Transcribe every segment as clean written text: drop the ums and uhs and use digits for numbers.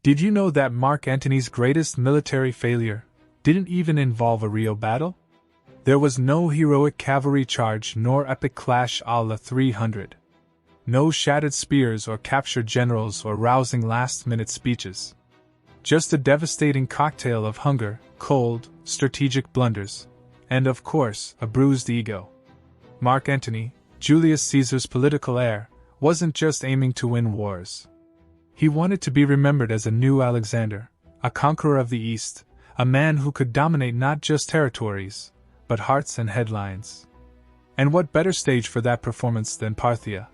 Did you know that Mark Antony's greatest military failure didn't even involve a real battle? There was no heroic cavalry charge nor epic clash a la 300. No shattered spears or captured generals or rousing last-minute speeches. Just a devastating cocktail of hunger, cold, strategic blunders, and of course, a bruised ego. Mark Antony, Julius Caesar's political heir, wasn't just aiming to win wars. He wanted to be remembered as a new Alexander, a conqueror of the East, a man who could dominate not just territories, but hearts and headlines. And what better stage for that performance than Parthia,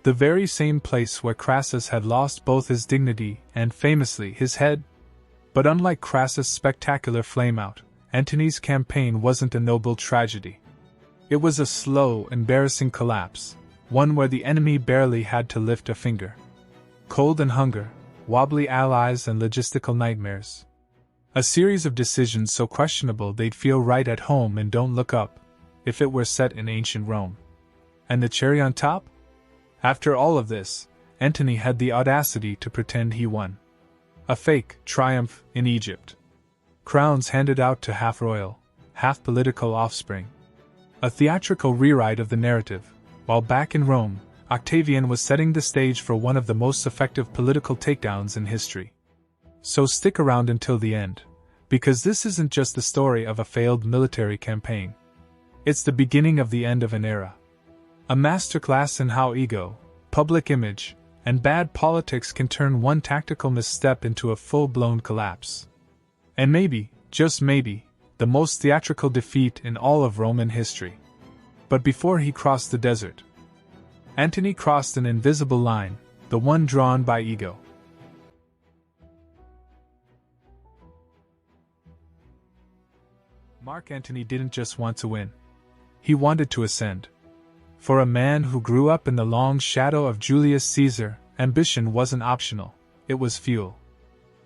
the very same place where Crassus had lost both his dignity and, famously, his head? But unlike Crassus' spectacular flameout, Antony's campaign wasn't a noble tragedy. It was a slow, embarrassing collapse, one where the enemy barely had to lift a finger. Cold and hunger, wobbly allies and logistical nightmares. A series of decisions so questionable they'd feel right at home in Don't Look Up, if it were set in ancient Rome. And the cherry on top? After all of this, Antony had the audacity to pretend he won. A fake triumph in Egypt. Crowns handed out to half royal, half political offspring. A theatrical rewrite of the narrative, while back in Rome, Octavian was setting the stage for one of the most effective political takedowns in history. So stick around until the end, because this isn't just the story of a failed military campaign. It's the beginning of the end of an era. A masterclass in how ego, public image, and bad politics can turn one tactical misstep into a full-blown collapse. And maybe, just maybe, the most theatrical defeat in all of Roman history. But before he crossed the desert, Antony crossed an invisible line, the one drawn by ego. Mark Antony didn't just want to win. He wanted to ascend. For a man who grew up in the long shadow of Julius Caesar, ambition wasn't optional, it was fuel.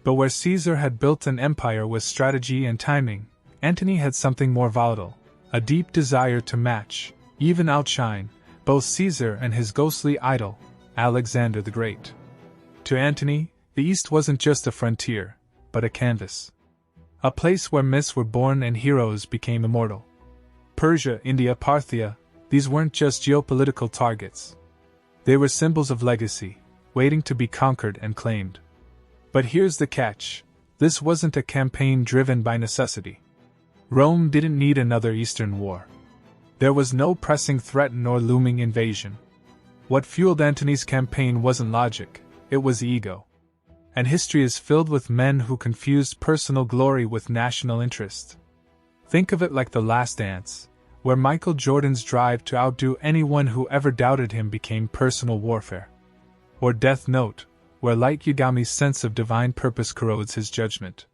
But where Caesar had built an empire with strategy and timing, Antony had something more volatile, a deep desire to match, even outshine, both Caesar and his ghostly idol, Alexander the Great. To Antony, the East wasn't just a frontier, but a canvas. A place where myths were born and heroes became immortal. Persia, India, Parthia, these weren't just geopolitical targets. They were symbols of legacy, waiting to be conquered and claimed. But here's the catch: this wasn't a campaign driven by necessity. Rome didn't need another Eastern war. There was no pressing threat nor looming invasion. What fueled Antony's campaign wasn't logic, it was ego. And history is filled with men who confused personal glory with national interest. Think of it like The Last Dance, where Michael Jordan's drive to outdo anyone who ever doubted him became personal warfare. Or Death Note, where Light Yagami's sense of divine purpose corrodes his judgment.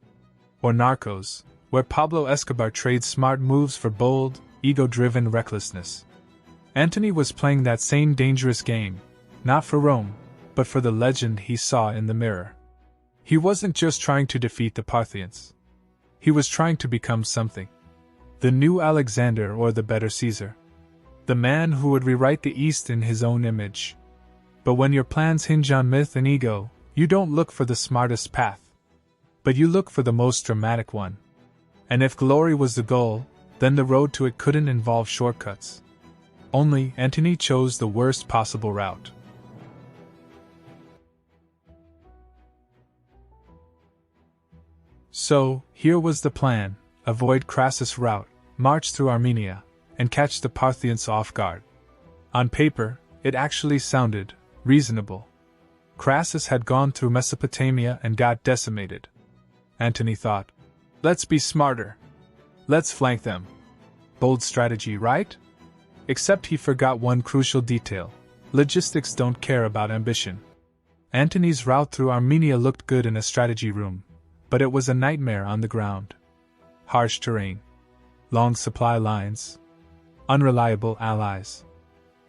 Or Narcos, where Pablo Escobar trades smart moves for bold, ego-driven recklessness. Antony was playing that same dangerous game, not for Rome, but for the legend he saw in the mirror. He wasn't just trying to defeat the Parthians. He was trying to become something. The new Alexander or the better Caesar. The man who would rewrite the East in his own image. But when your plans hinge on myth and ego, you don't look for the smartest path. But you look for the most dramatic one. And if glory was the goal, then the road to it couldn't involve shortcuts. Only Antony chose the worst possible route. So, here was the plan: avoid Crassus' route, march through Armenia, and catch the Parthians off guard. On paper, it actually sounded reasonable. Crassus had gone through Mesopotamia and got decimated. Antony thought, let's be smarter. Let's flank them. Bold strategy, right? Except he forgot one crucial detail: logistics don't care about ambition. Antony's route through Armenia looked good in a strategy room, but it was a nightmare on the ground. Harsh terrain, long supply lines, unreliable allies.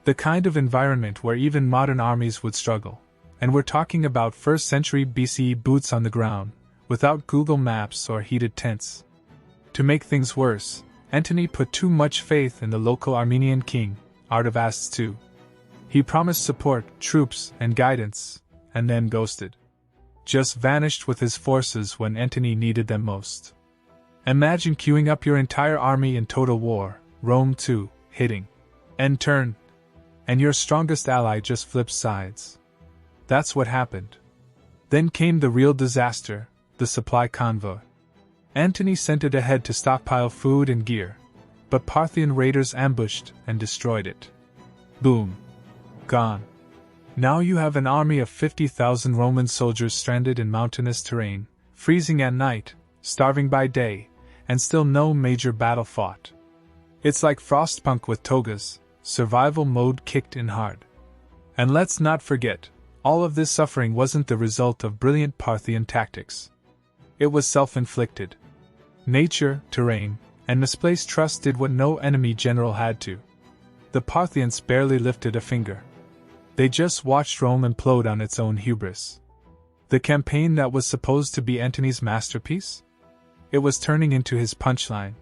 The kind of environment where even modern armies would struggle. And we're talking about 1st century BCE boots on the ground, without Google Maps or heated tents. To make things worse, Antony put too much faith in the local Armenian king, Artavasdes II. He promised support, troops, and guidance, and then ghosted. just vanished with his forces when Antony needed them most. Imagine queuing up your entire army in total war, Rome too, hitting end turn, and your strongest ally just flips sides. That's what happened. Then came the real disaster, the supply convoy. Antony sent it ahead to stockpile food and gear, but Parthian raiders ambushed and destroyed it. Boom. Gone. Now you have an army of 50,000 Roman soldiers stranded in mountainous terrain, freezing at night, starving by day, and still no major battle fought. It's like Frostpunk with togas, survival mode kicked in hard. And let's not forget, all of this suffering wasn't the result of brilliant Parthian tactics. It was self-inflicted. Nature, terrain, and misplaced trust did what no enemy general had to. The Parthians barely lifted a finger. They just watched Rome implode on its own hubris. The campaign that was supposed to be Antony's masterpiece? It was turning into his punchline.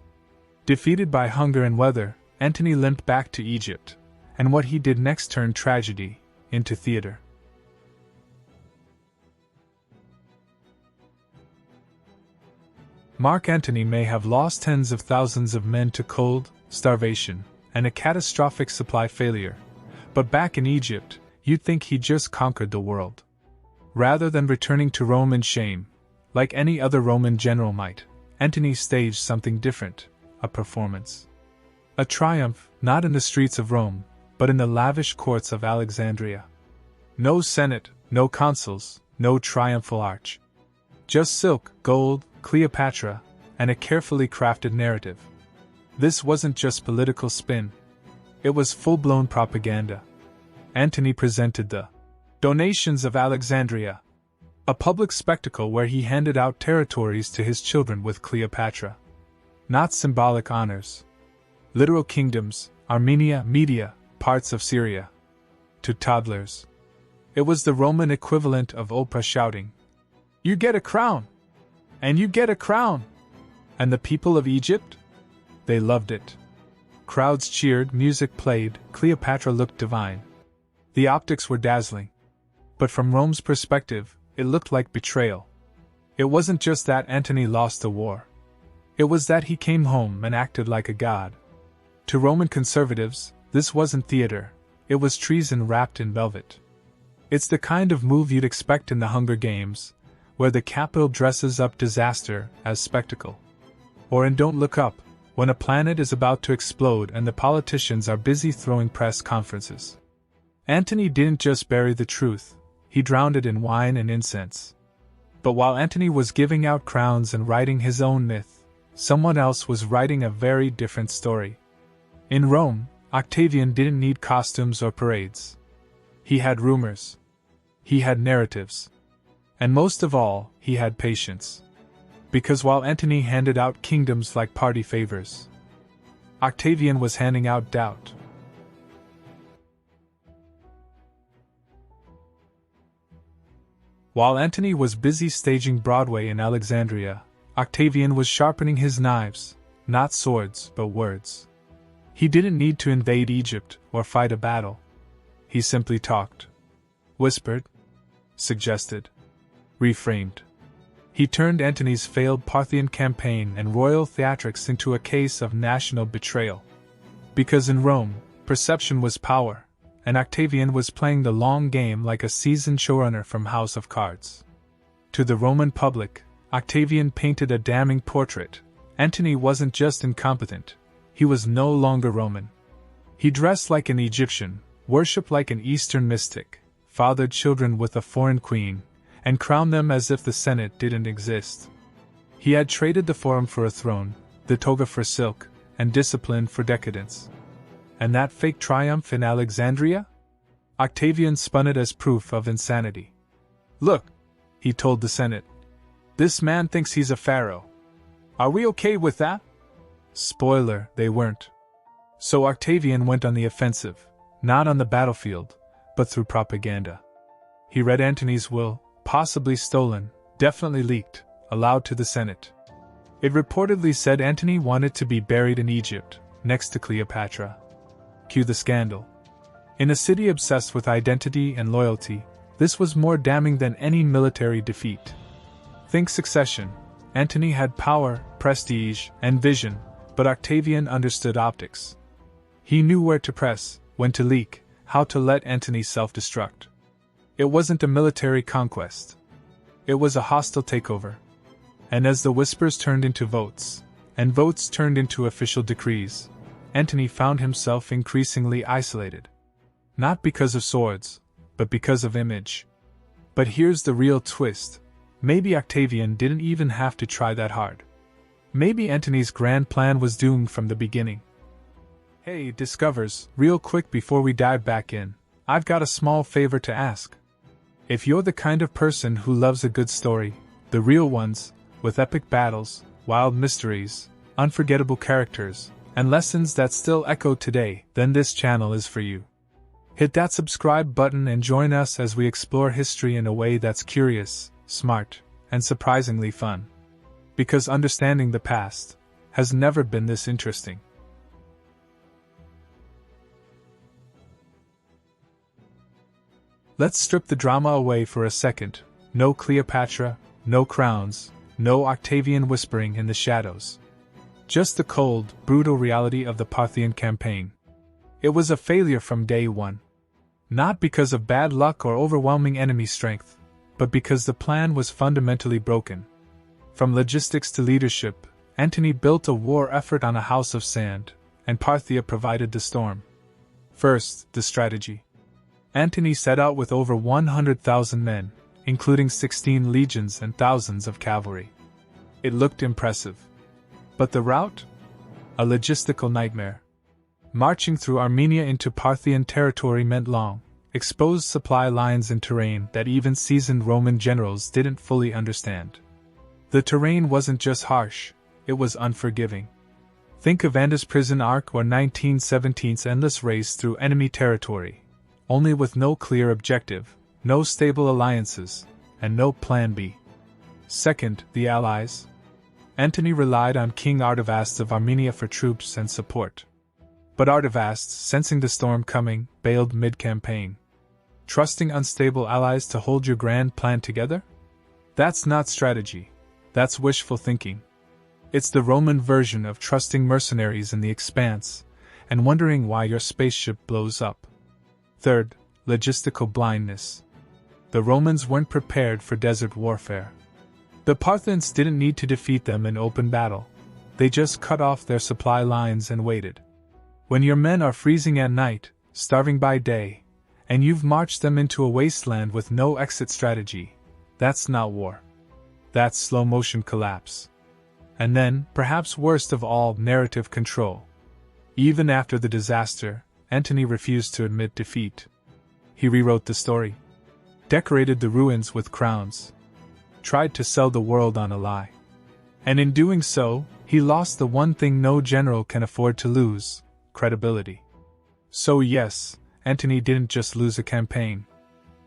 Defeated by hunger and weather, Antony limped back to Egypt, and what he did next turned tragedy into theater. Mark Antony may have lost tens of thousands of men to cold, starvation, and a catastrophic supply failure, but back in Egypt, you'd think he just conquered the world. Rather than returning to Rome in shame, like any other Roman general might, Antony staged something different, a performance. A triumph, not in the streets of Rome, but in the lavish courts of Alexandria. No senate, no consuls, no triumphal arch. Just silk, gold, Cleopatra, and a carefully crafted narrative. This wasn't just political spin. It was full-blown propaganda. Antony presented the donations of Alexandria, a public spectacle where he handed out territories to his children with Cleopatra. Not symbolic honors. Literal kingdoms, Armenia, Media, parts of Syria. To toddlers. It was the Roman equivalent of Oprah shouting, "You get a crown! And you get a crown!" And the people of Egypt? They loved it. Crowds cheered, music played, Cleopatra looked divine. The optics were dazzling. But from Rome's perspective, it looked like betrayal. It wasn't just that Antony lost the war. It was that he came home and acted like a god. To Roman conservatives, this wasn't theater, it was treason wrapped in velvet. It's the kind of move you'd expect in the Hunger Games, where the capital dresses up disaster as spectacle. Or in Don't Look Up, when a planet is about to explode and the politicians are busy throwing press conferences. Antony didn't just bury the truth, he drowned it in wine and incense. But while Antony was giving out crowns and writing his own myth, someone else was writing a very different story. In Rome, Octavian didn't need costumes or parades. He had rumors. He had narratives. And most of all, he had patience. Because while Antony handed out kingdoms like party favors, Octavian was handing out doubt. While Antony was busy staging Broadway in Alexandria, Octavian was sharpening his knives, not swords, but words. He didn't need to invade Egypt or fight a battle. He simply talked. Whispered. Suggested. Reframed. He turned Antony's failed Parthian campaign and royal theatrics into a case of national betrayal. Because in Rome, perception was power, and Octavian was playing the long game like a seasoned showrunner from House of Cards. To the Roman public, Octavian painted a damning portrait. Antony wasn't just incompetent, he was no longer Roman. He dressed like an Egyptian, worshipped like an Eastern mystic, fathered children with a foreign queen, and crowned them as if the Senate didn't exist. He had traded the forum for a throne, the toga for silk, and discipline for decadence. And that fake triumph in Alexandria? Octavian spun it as proof of insanity. Look, he told the Senate. This man thinks he's a pharaoh. Are we okay with that? Spoiler, they weren't. So Octavian went on the offensive, not on the battlefield, but through propaganda. He read Antony's will, possibly stolen, definitely leaked, aloud to the Senate. It reportedly said Antony wanted to be buried in Egypt, next to Cleopatra. Cue the scandal. In a city obsessed with identity and loyalty, This was more damning than any military defeat. Think succession. Antony had power, prestige, and vision, but Octavian understood optics. He knew where to press, when to leak, how to let Antony self-destruct. It wasn't a military conquest. It was a hostile takeover. And as the whispers turned into votes, and votes turned into official decrees, Antony found himself increasingly isolated. Not because of swords, but because of image. But here's the real twist. Maybe Octavian didn't even have to try that hard. Maybe Antony's grand plan was doomed from the beginning. Hey, Discovers, real quick before we dive back in, I've got a small favor to ask. If you're the kind of person who loves a good story, the real ones, with epic battles, wild mysteries, unforgettable characters, and lessons that still echo today, then this channel is for you. Hit that subscribe button and join us as we explore history in a way that's curious, smart, and surprisingly fun. Because understanding the past has never been this interesting. Let's strip the drama away for a second. No Cleopatra, no crowns, no Octavian whispering in the shadows. Just the cold, brutal reality of the Parthian campaign. It was a failure from day one. Not because of bad luck or overwhelming enemy strength, but because the plan was fundamentally broken. From logistics to leadership, Antony built a war effort on a house of sand, and Parthia provided the storm. First, the strategy. Antony set out with over 100,000 men, including 16 legions and thousands of cavalry. It looked impressive. But the route? A logistical nightmare. Marching through Armenia into Parthian territory meant long, exposed supply lines and terrain that even seasoned Roman generals didn't fully understand. The terrain wasn't just harsh, it was unforgiving. Think of Anda's prison arc or 1917's endless race through enemy territory, only with no clear objective, no stable alliances, and no plan B. Second, the allies. Antony relied on King Artavasdes of Armenia for troops and support. But Artavasdes, sensing the storm coming, bailed mid-campaign. Trusting unstable allies to hold your grand plan together? That's not strategy. That's wishful thinking. It's the Roman version of trusting mercenaries in the expanse, and wondering why your spaceship blows up. Third, logistical blindness. The Romans weren't prepared for desert warfare. The Parthians didn't need to defeat them in open battle. They just cut off their supply lines and waited. When your men are freezing at night, starving by day, and you've marched them into a wasteland with no exit strategy, that's not war. That's slow-motion collapse. And then, perhaps worst of all, narrative control. Even after the disaster, Antony refused to admit defeat. He rewrote the story. Decorated the ruins with crowns. Tried to sell the world on a lie. And in doing so, he lost the one thing no general can afford to lose: credibility. So yes, Antony didn't just lose a campaign.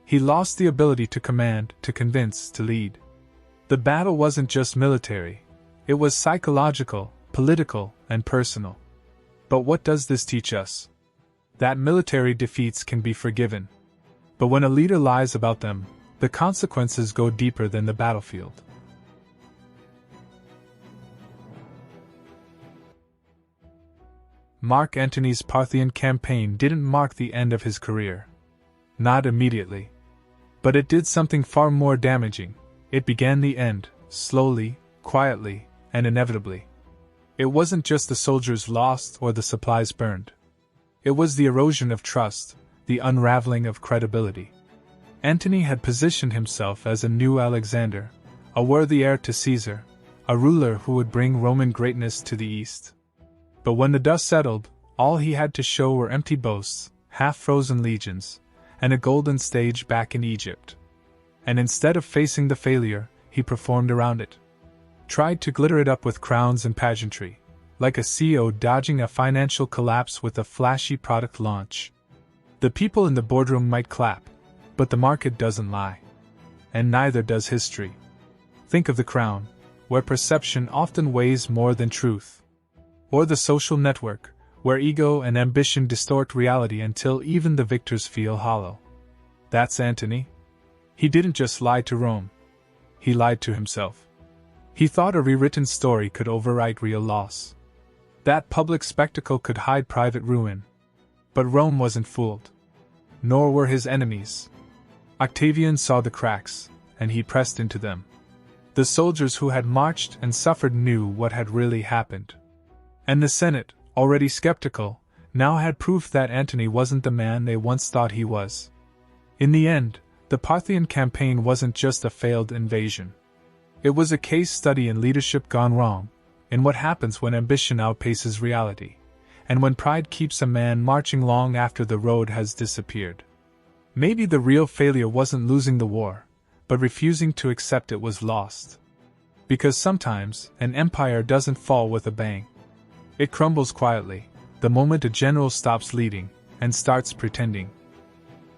He lost the ability to command, to convince, to lead. The battle wasn't just military. It was psychological, political, and personal. But what does this teach us? That military defeats can be forgiven. But when a leader lies about them, the consequences go deeper than the battlefield. Mark Antony's Parthian campaign didn't mark the end of his career. Not immediately. But it did something far more damaging. It began the end, slowly, quietly, and inevitably. It wasn't just the soldiers lost or the supplies burned. It was the erosion of trust, the unraveling of credibility. Antony had positioned himself as a new Alexander, a worthy heir to Caesar, a ruler who would bring Roman greatness to the east. But when the dust settled, all he had to show were empty boasts, half-frozen legions, and a golden stage back in Egypt. And instead of facing the failure, he performed around it. Tried to glitter it up with crowns and pageantry, like a CEO dodging a financial collapse with a flashy product launch. The people in the boardroom might clap, but the market doesn't lie. And neither does history. Think of The Crown, where perception often weighs more than truth. Or The Social Network, where ego and ambition distort reality until even the victors feel hollow. That's Antony. He didn't just lie to Rome. He lied to himself. He thought a rewritten story could overwrite real loss. That public spectacle could hide private ruin. But Rome wasn't fooled. Nor were his enemies. Octavian saw the cracks, and he pressed into them. The soldiers who had marched and suffered knew what had really happened. And the Senate, already skeptical, now had proof that Antony wasn't the man they once thought he was. In the end, the Parthian campaign wasn't just a failed invasion. It was a case study in leadership gone wrong, in what happens when ambition outpaces reality, and when pride keeps a man marching long after the road has disappeared. Maybe the real failure wasn't losing the war, but refusing to accept it was lost. Because sometimes, an empire doesn't fall with a bang. It crumbles quietly, the moment a general stops leading and starts pretending.